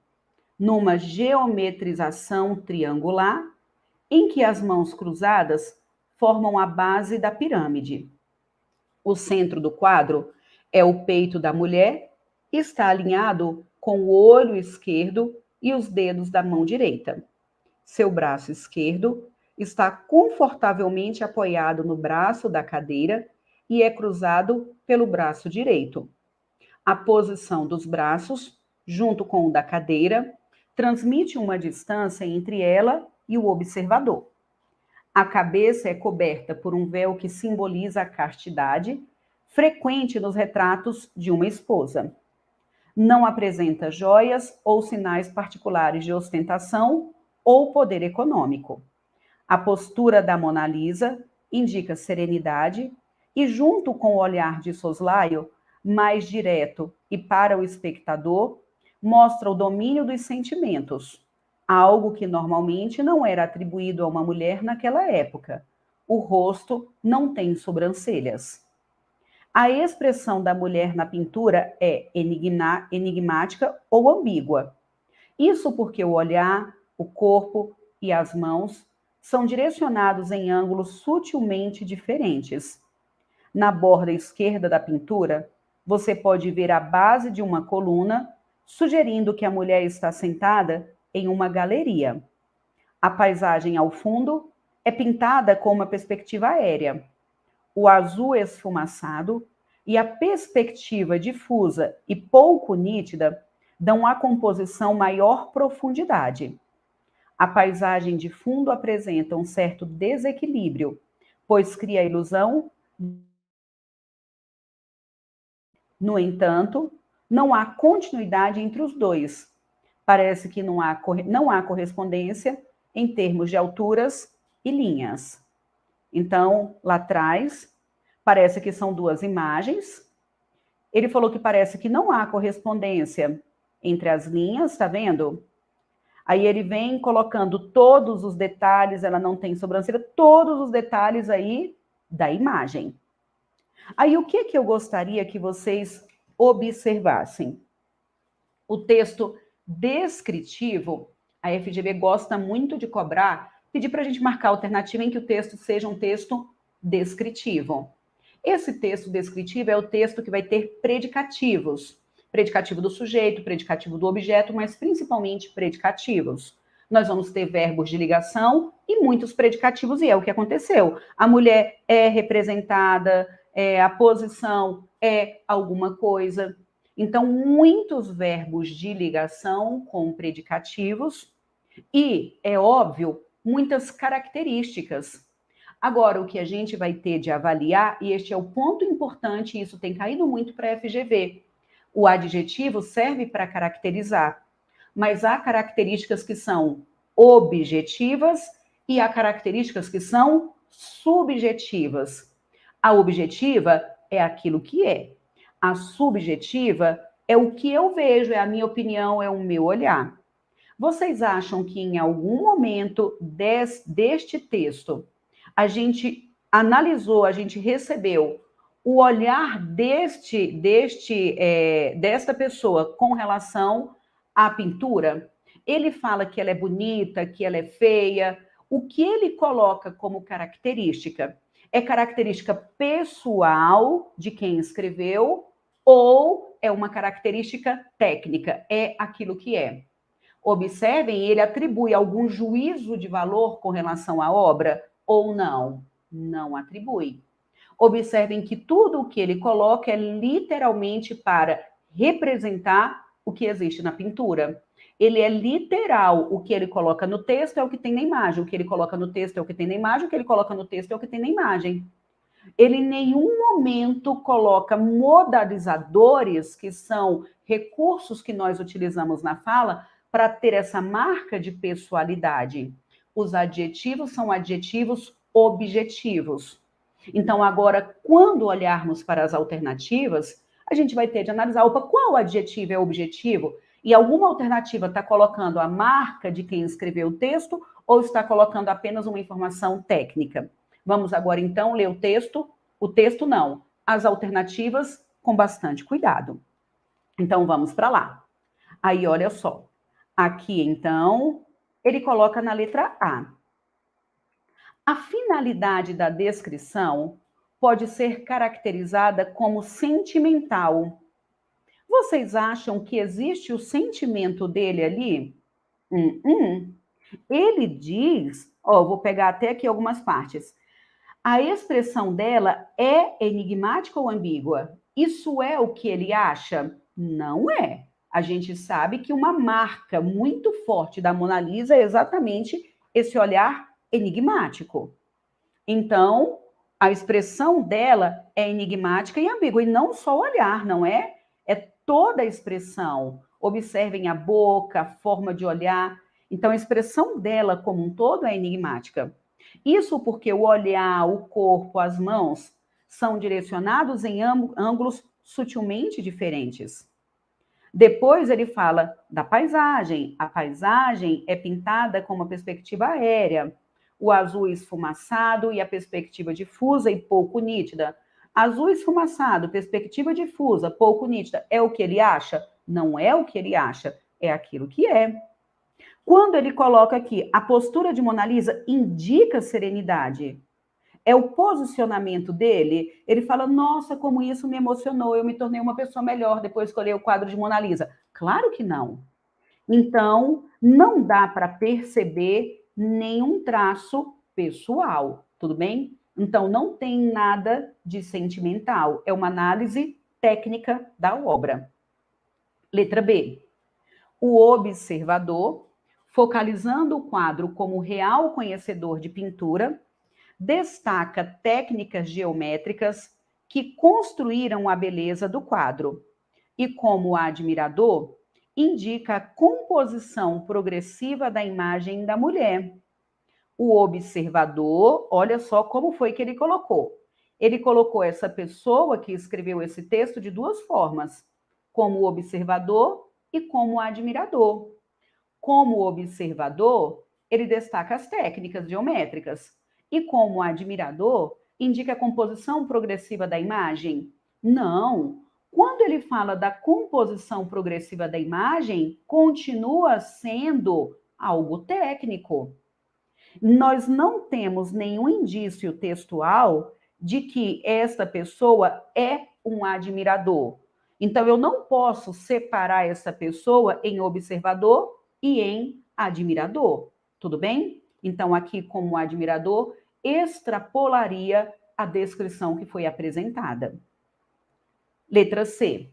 numa geometrização triangular, em que as mãos cruzadas formam a base da pirâmide. O centro do quadro é o peito da mulher e está alinhado com o olho esquerdo e os dedos da mão direita. Seu braço esquerdo está confortavelmente apoiado no braço da cadeira e é cruzado pelo braço direito. A posição dos braços, junto com o da cadeira, transmite uma distância entre ela e o observador. A cabeça é coberta por um véu que simboliza a castidade, frequente nos retratos de uma esposa. Não apresenta joias ou sinais particulares de ostentação ou poder econômico. A postura da Mona Lisa indica serenidade e, junto com o olhar de soslaio, mais direto e para o espectador, mostra o domínio dos sentimentos, algo que normalmente não era atribuído a uma mulher naquela época. O rosto não tem sobrancelhas. A expressão da mulher na pintura é enigmática ou ambígua. Isso porque o olhar, o corpo e as mãos são direcionados em ângulos sutilmente diferentes. Na borda esquerda da pintura, você pode ver a base de uma coluna, sugerindo que a mulher está sentada em uma galeria. A paisagem ao fundo é pintada com uma perspectiva aérea. O azul esfumaçado e a perspectiva difusa e pouco nítida dão à composição maior profundidade. A paisagem de fundo apresenta um certo desequilíbrio, pois cria a ilusão. No entanto, não há continuidade entre os dois. Parece que não há correspondência em termos de alturas e linhas. Então, lá atrás, parece que são duas imagens. Ele falou que parece que não há correspondência entre as linhas, tá vendo? Aí ele vem colocando todos os detalhes, ela não tem sobrancelha, todos os detalhes aí da imagem. Aí o que eu gostaria que vocês observassem? O texto descritivo, a FGV gosta muito de cobrar, pedir para a gente marcar a alternativa em que o texto seja um texto descritivo. Esse texto descritivo é o texto que vai ter predicativos. Predicativo do sujeito, predicativo do objeto, mas principalmente predicativos. Nós vamos ter verbos de ligação e muitos predicativos, e é o que aconteceu. A mulher é representada, a posição é alguma coisa. Então, muitos verbos de ligação com predicativos e, é óbvio, muitas características. Agora, o que a gente vai ter de avaliar, e este é o ponto importante, e isso tem caído muito para a FGV, o adjetivo serve para caracterizar, mas há características que são objetivas e há características que são subjetivas. A objetiva é aquilo que é. A subjetiva é o que eu vejo, é a minha opinião, é o meu olhar. Vocês acham que em algum momento deste texto a gente analisou, a gente recebeu o olhar desta pessoa com relação à pintura? Ele fala que ela é bonita, que ela é feia. O que ele coloca como característica? É característica pessoal de quem escreveu ou é uma característica técnica? É aquilo que é. Observem, ele atribui algum juízo de valor com relação à obra ou não? Não atribui. Observem que tudo o que ele coloca é literalmente para representar o que existe na pintura. Ele é literal. O que ele coloca no texto é o que tem na imagem. O que ele coloca no texto é o que tem na imagem. O que ele coloca no texto é o que tem na imagem. Ele em nenhum momento coloca modalizadores, que são recursos que nós utilizamos na fala, para ter essa marca de pessoalidade. Os adjetivos são adjetivos objetivos. Então, agora, quando olharmos para as alternativas, a gente vai ter de analisar, opa, qual adjetivo é objetivo? E alguma alternativa está colocando a marca de quem escreveu o texto ou está colocando apenas uma informação técnica? Vamos agora, então, ler o texto. O texto não, as alternativas com bastante cuidado. Então, vamos para lá. Aí, olha só. Aqui, então, ele coloca na letra A. A finalidade da descrição pode ser caracterizada como sentimental. Vocês acham que existe o sentimento dele ali? Ele diz, vou pegar até aqui algumas partes. A expressão dela é enigmática ou ambígua? Isso é o que ele acha? Não é. A gente sabe que uma marca muito forte da Mona Lisa é exatamente esse olhar enigmático. Então, a expressão dela é enigmática e ambígua, e não só o olhar, não é? É toda a expressão. Observem a boca, a forma de olhar. Então, a expressão dela como um todo é enigmática. Isso porque o olhar, o corpo, as mãos são direcionados em ângulos sutilmente diferentes. Depois ele fala da paisagem. A paisagem é pintada com uma perspectiva aérea, o azul esfumaçado e a perspectiva difusa e pouco nítida. Azul esfumaçado, perspectiva difusa, pouco nítida, é o que ele acha? Não é o que ele acha, é aquilo que é. Quando ele coloca aqui, a postura de Mona Lisa indica serenidade. É o posicionamento dele. Ele fala, nossa, como isso me emocionou, eu me tornei uma pessoa melhor depois que olhei o quadro de Mona Lisa. Claro que não. Então, não dá para perceber nenhum traço pessoal, tudo bem? Então, não tem nada de sentimental. É uma análise técnica da obra. Letra B. O observador, focalizando o quadro como real conhecedor de pintura, destaca técnicas geométricas que construíram a beleza do quadro e, como admirador, indica a composição progressiva da imagem da mulher. O observador, olha só como foi que ele colocou. Ele colocou essa pessoa que escreveu esse texto de duas formas, como observador e como admirador. Como observador, ele destaca as técnicas geométricas. E como admirador, indica a composição progressiva da imagem? Não. Quando ele fala da composição progressiva da imagem, continua sendo algo técnico. Nós não temos nenhum indício textual de que esta pessoa é um admirador. Então, eu não posso separar essa pessoa em observador e em admirador. Tudo bem? Então, aqui, como admirador, extrapolaria a descrição que foi apresentada. Letra C.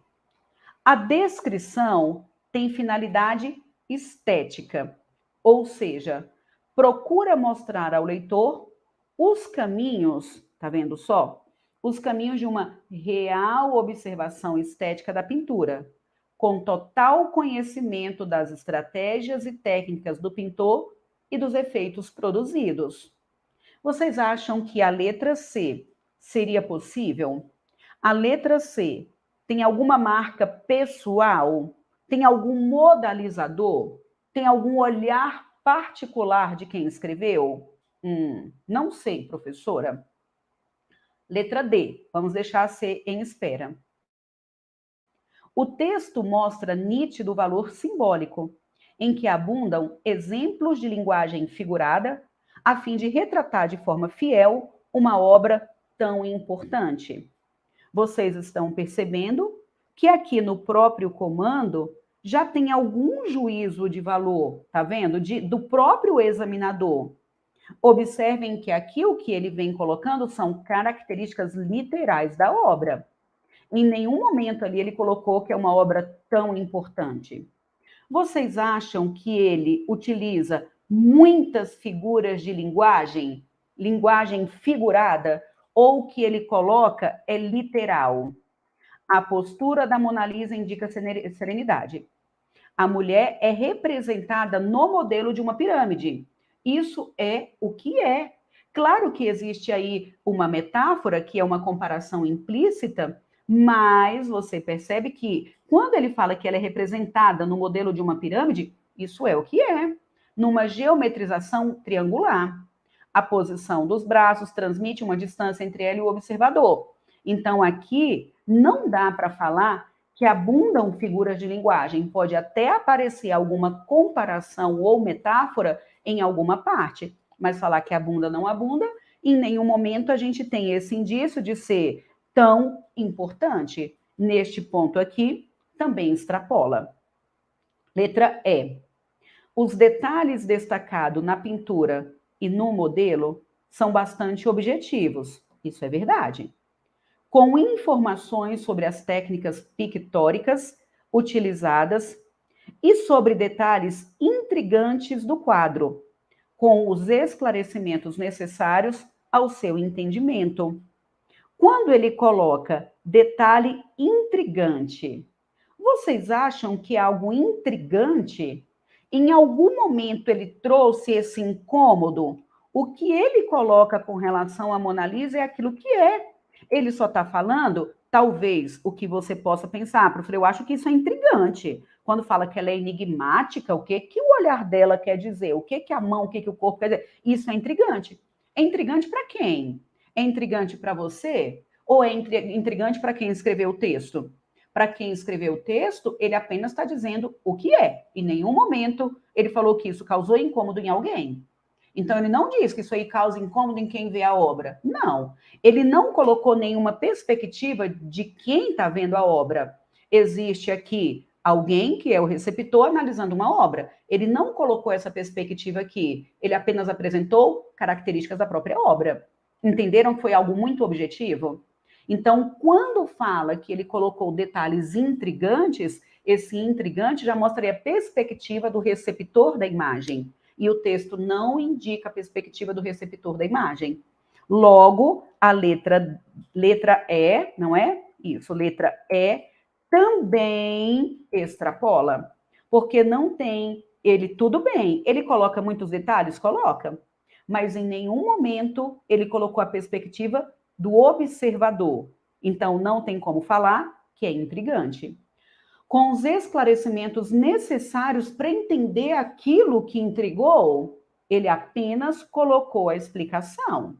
A descrição tem finalidade estética, ou seja, procura mostrar ao leitor os caminhos, tá vendo só? Os caminhos de uma real observação estética da pintura, com total conhecimento das estratégias e técnicas do pintor e dos efeitos produzidos. Vocês acham que a letra C seria possível? A letra C tem alguma marca pessoal? Tem algum modalizador? Tem algum olhar particular de quem escreveu? Não sei, professora. Letra D, vamos deixar a C em espera. O texto mostra nítido valor simbólico, em que abundam exemplos de linguagem figurada, a fim de retratar de forma fiel uma obra tão importante. Vocês estão percebendo que aqui no próprio comando já tem algum juízo de valor, tá vendo? Do próprio examinador. Observem que aqui o que ele vem colocando são características literais da obra. Em nenhum momento ali ele colocou que é uma obra tão importante. Vocês acham que ele utiliza muitas figuras de linguagem figurada, ou que ele coloca é literal? A postura da Mona Lisa indica serenidade. A mulher é representada no modelo de uma pirâmide. Isso é o que é. Claro que existe aí uma metáfora, que é uma comparação implícita, mas você percebe que quando ele fala que ela é representada no modelo de uma pirâmide, isso é o que é. Numa geometrização triangular. A posição dos braços transmite uma distância entre ela e o observador. Então, aqui não dá para falar que abundam figuras de linguagem. Pode até aparecer alguma comparação ou metáfora em alguma parte, mas falar que abunda, não abunda, em nenhum momento a gente tem esse indício de ser tão importante. Neste ponto aqui, também extrapola. Letra E. Os detalhes destacados na pintura e no modelo são bastante objetivos. Isso é verdade. Com informações sobre as técnicas pictóricas utilizadas e sobre detalhes intrigantes do quadro, com os esclarecimentos necessários ao seu entendimento. Quando ele coloca detalhe intrigante, vocês acham que é algo intrigante? Em algum momento ele trouxe esse incômodo? O que ele coloca com relação à Mona Lisa é aquilo que é. Ele só está falando, talvez, o que você possa pensar, professor, eu acho que isso é intrigante. Quando fala que ela é enigmática, o que o olhar dela quer dizer? O que a mão, o que o corpo quer dizer? Isso é intrigante. É intrigante para quem? É intrigante para você? Ou é intrigante para quem escreveu o texto? Para quem escreveu o texto, ele apenas está dizendo o que é. Em nenhum momento ele falou que isso causou incômodo em alguém. Então, ele não diz que isso aí causa incômodo em quem vê a obra. Não. Ele não colocou nenhuma perspectiva de quem está vendo a obra. Existe aqui alguém que é o receptor analisando uma obra. Ele não colocou essa perspectiva aqui. Ele apenas apresentou características da própria obra. Entenderam que foi algo muito objetivo? Então, quando fala que ele colocou detalhes intrigantes, esse intrigante já mostraria a perspectiva do receptor da imagem. E o texto não indica a perspectiva do receptor da imagem. Logo, a letra E, não é? Isso, letra E também extrapola. Porque não tem, ele tudo bem, ele coloca muitos detalhes? Coloca. Mas em nenhum momento ele colocou a perspectiva do observador. Então, não tem como falar que é intrigante. Com os esclarecimentos necessários para entender aquilo que intrigou, ele apenas colocou a explicação.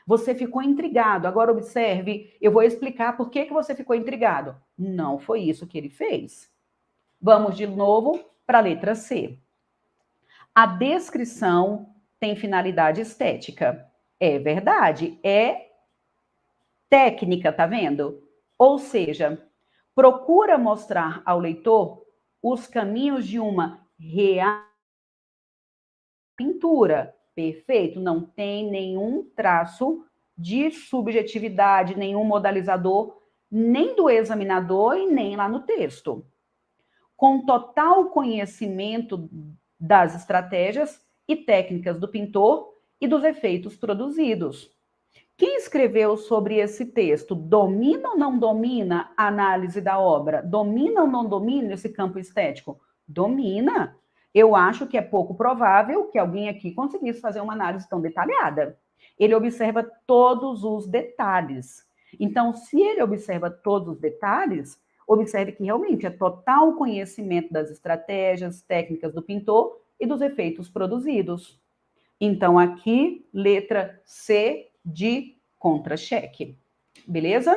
Você ficou intrigado, agora observe, eu vou explicar por que você ficou intrigado. Não foi isso que ele fez. Vamos de novo para a letra C. A descrição tem finalidade estética. É verdade, é técnica, tá vendo? Ou seja, procura mostrar ao leitor os caminhos de uma real pintura. Perfeito, não tem nenhum traço de subjetividade, nenhum modalizador, nem do examinador e nem lá no texto. Com total conhecimento das estratégias e técnicas do pintor e dos efeitos produzidos. Quem escreveu sobre esse texto domina ou não domina a análise da obra? Domina ou não domina esse campo estético? Domina. Eu acho que é pouco provável que alguém aqui conseguisse fazer uma análise tão detalhada. Ele observa todos os detalhes. Então, se ele observa todos os detalhes, observe que realmente é total conhecimento das estratégias, técnicas do pintor e dos efeitos produzidos. Então, aqui, letra C de contra-cheque. Beleza?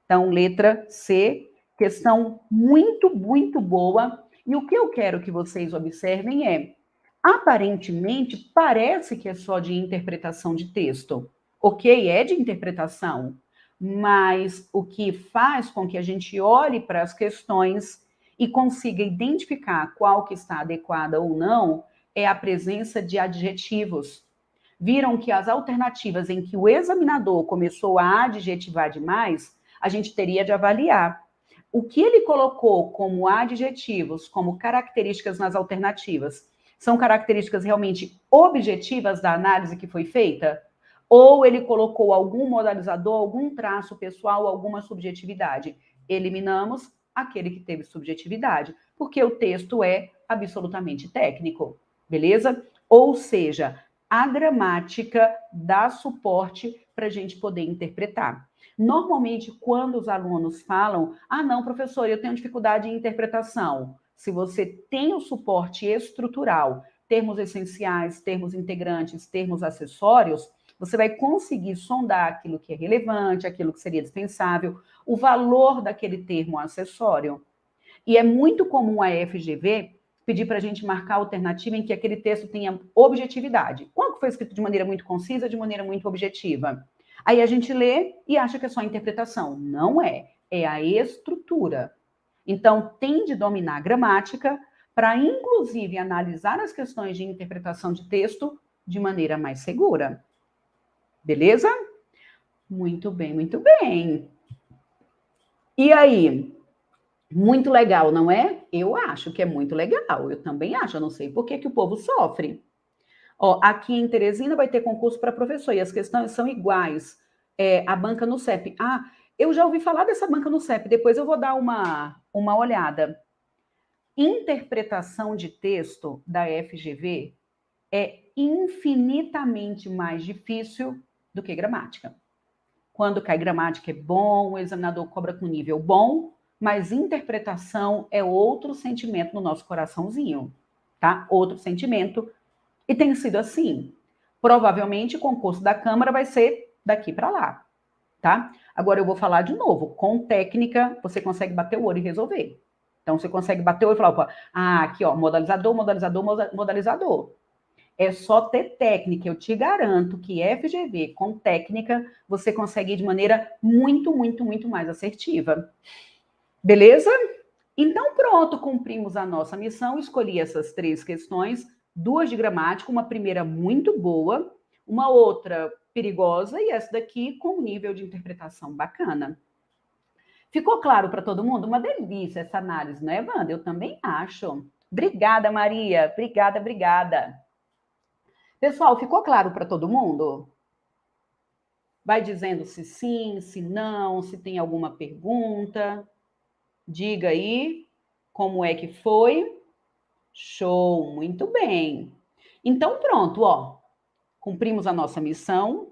Então, letra C, questão muito, muito boa. E o que eu quero que vocês observem é, aparentemente, parece que é só de interpretação de texto. Ok, é de interpretação, mas o que faz com que a gente olhe para as questões e consiga identificar qual que está adequada ou não é a presença de adjetivos. Viram que as alternativas em que o examinador começou a adjetivar demais, a gente teria de avaliar. O que ele colocou como adjetivos, como características nas alternativas, são características realmente objetivas da análise que foi feita? Ou ele colocou algum modalizador, algum traço pessoal, alguma subjetividade? Eliminamos aquele que teve subjetividade, porque o texto é absolutamente técnico, beleza? Ou seja, a gramática dá suporte para a gente poder interpretar. Normalmente, quando os alunos falam, não, professor, eu tenho dificuldade em interpretação. Se você tem o suporte estrutural, termos essenciais, termos integrantes, termos acessórios, você vai conseguir sondar aquilo que é relevante, aquilo que seria dispensável, o valor daquele termo acessório. E é muito comum a FGV pedir para a gente marcar a alternativa em que aquele texto tenha objetividade. Quando foi escrito de maneira muito concisa, de maneira muito objetiva? Aí a gente lê e acha que é só interpretação. Não é. É a estrutura. Então, tem de dominar a gramática para, inclusive, analisar as questões de interpretação de texto de maneira mais segura. Beleza? Muito bem, muito bem. E aí? Muito legal, não é? Eu acho que é muito legal. Eu também acho. Eu não sei por que o povo sofre. Ó, aqui em Teresina vai ter concurso para professor e as questões são iguais. A banca no CEP. Eu já ouvi falar dessa banca no CEP. Depois eu vou dar uma olhada. Interpretação de texto da FGV é infinitamente mais difícil do que gramática. Quando cai gramática é bom, o examinador cobra com nível bom, mas interpretação é outro sentimento no nosso coraçãozinho, tá? Outro sentimento. E tem sido assim. Provavelmente o concurso da Câmara vai ser daqui para lá, tá? Agora eu vou falar de novo. Com técnica, você consegue bater o olho e resolver. Então, você consegue bater o olho e falar, opa, aqui, ó, modalizador, modalizador, modalizador. É só ter técnica. Eu te garanto que FGV com técnica você consegue ir de maneira muito, muito, muito mais assertiva. Beleza? Então, pronto, cumprimos a nossa missão. Escolhi essas 3 questões, 2 de gramática, uma primeira muito boa, uma outra perigosa e essa daqui com um nível de interpretação bacana. Ficou claro para todo mundo? Uma delícia essa análise, não é, Wanda? Eu também acho. Obrigada, Maria. Obrigada, obrigada. Pessoal, ficou claro para todo mundo? Vai dizendo se sim, se não, se tem alguma pergunta. Diga aí como é que foi. Show, muito bem. Então, pronto, ó. Cumprimos a nossa missão.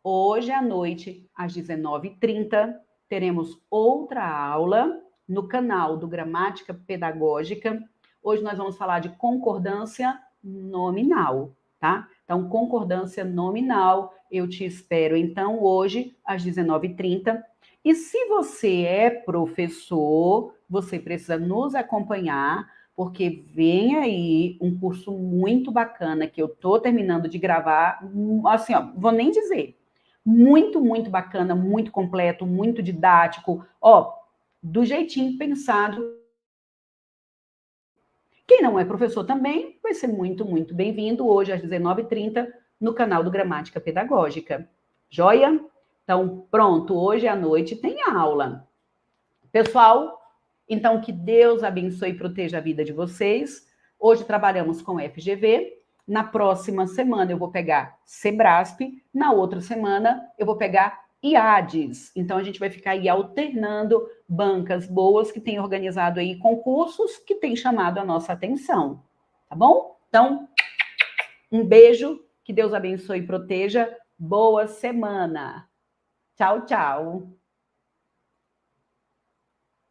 Hoje à noite, às 19h30, teremos outra aula no canal do Gramática Pedagógica. Hoje nós vamos falar de concordância nominal, tá? Então, concordância nominal, eu te espero, então, hoje, às 19h30. E se você é professor, você precisa nos acompanhar, porque vem aí um curso muito bacana que eu tô terminando de gravar, assim, ó, vou nem dizer, muito, muito bacana, muito completo, muito didático, ó, do jeitinho pensado. Quem não é professor também vai ser muito, muito bem-vindo hoje às 19h30 no canal do Gramática Pedagógica. Joia? Então, pronto, hoje à noite tem aula. Pessoal, então que Deus abençoe e proteja a vida de vocês. Hoje trabalhamos com FGV. Na próxima semana eu vou pegar Sebrasp. Na outra semana eu vou pegar IADES. Então a gente vai ficar aí alternando bancas boas que têm organizado aí concursos que têm chamado a nossa atenção. Tá bom? Então, um beijo. Que Deus abençoe e proteja. Boa semana. Tchau, tchau.